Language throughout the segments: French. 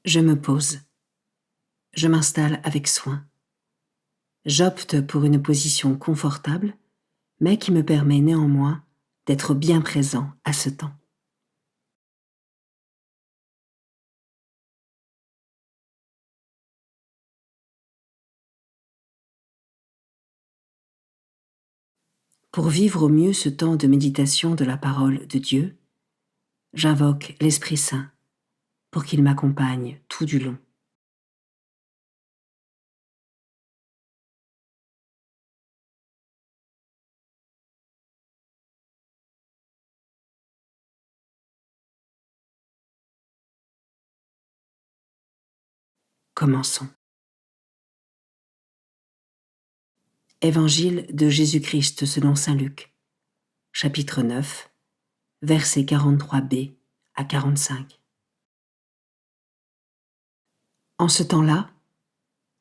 Je me pose. Je m'installe avec soin. J'opte pour une position confortable, mais qui me permet néanmoins d'être bien présent à ce temps. Pour vivre au mieux ce temps de méditation de la parole de Dieu, j'invoque l'Esprit Saint pour qu'il m'accompagne tout du long. Commençons. Évangile de Jésus-Christ selon saint Luc, chapitre 9, versets 43b à 45. En ce temps-là,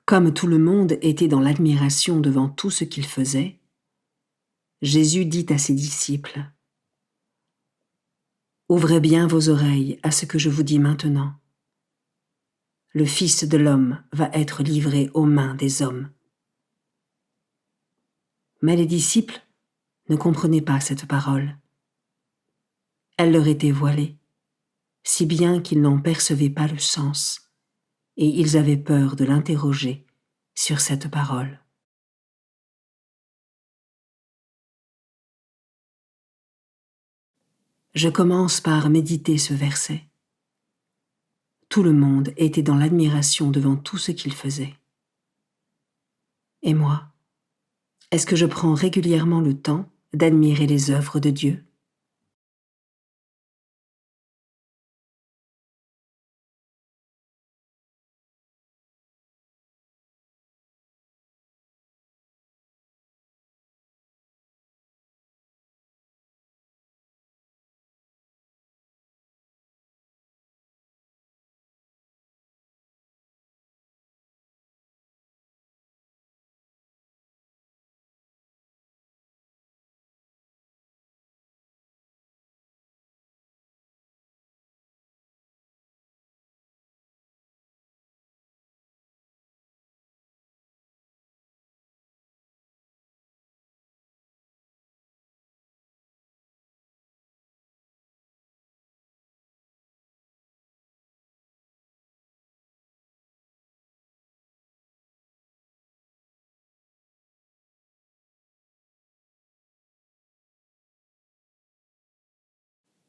comme tout le monde était dans l'admiration devant tout ce qu'il faisait, Jésus dit à ses disciples : « Ouvrez bien vos oreilles à ce que je vous dis maintenant. Le Fils de l'homme va être livré aux mains des hommes. » Mais les disciples ne comprenaient pas cette parole. Elle leur était voilée, si bien qu'ils n'en percevaient pas le sens, et ils avaient peur de l'interroger sur cette parole. Je commence par méditer ce verset. Tout le monde était dans l'admiration devant tout ce qu'il faisait. Et moi, est-ce que je prends régulièrement le temps d'admirer les œuvres de Dieu ?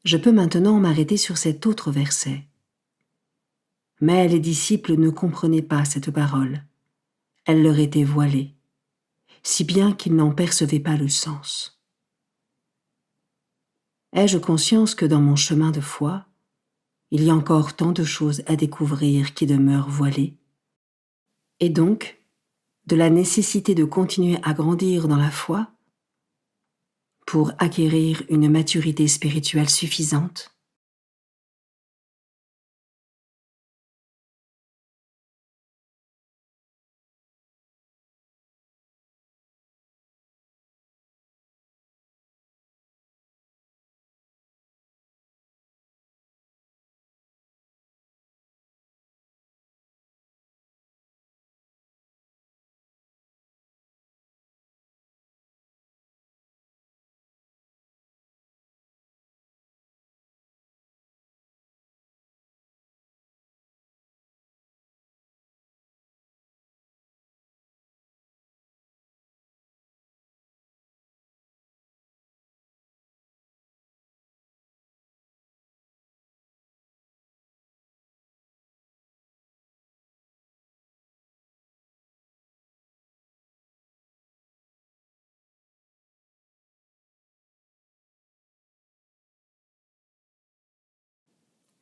Je peux maintenant m'arrêter sur cet autre verset. Mais les disciples ne comprenaient pas cette parole. Elle leur était voilée, si bien qu'ils n'en percevaient pas le sens. Ai-je conscience que dans mon chemin de foi, il y a encore tant de choses à découvrir qui demeurent voilées, et donc de la nécessité de continuer à grandir dans la foi pour acquérir une maturité spirituelle suffisante?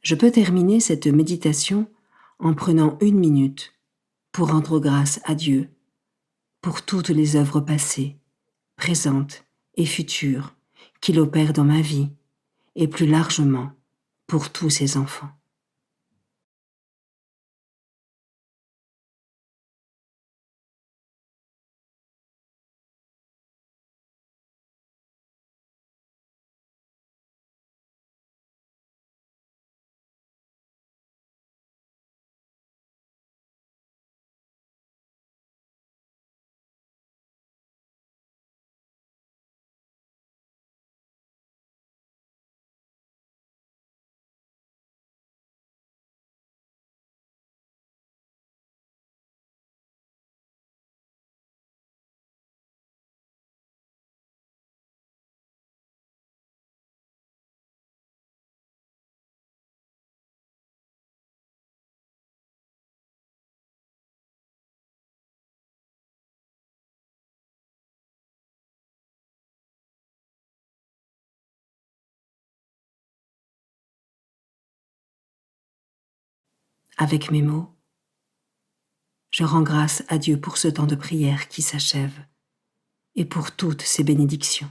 Je peux terminer cette méditation en prenant 1 minute pour rendre grâce à Dieu pour toutes les œuvres passées, présentes et futures qu'il opère dans ma vie et plus largement pour tous ses enfants. avec mes mots, je rends grâce à Dieu pour ce temps de prière qui s'achève et pour toutes ses bénédictions.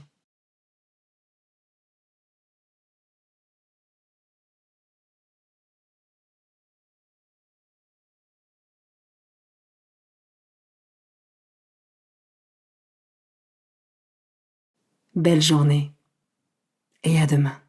Belle journée et à demain.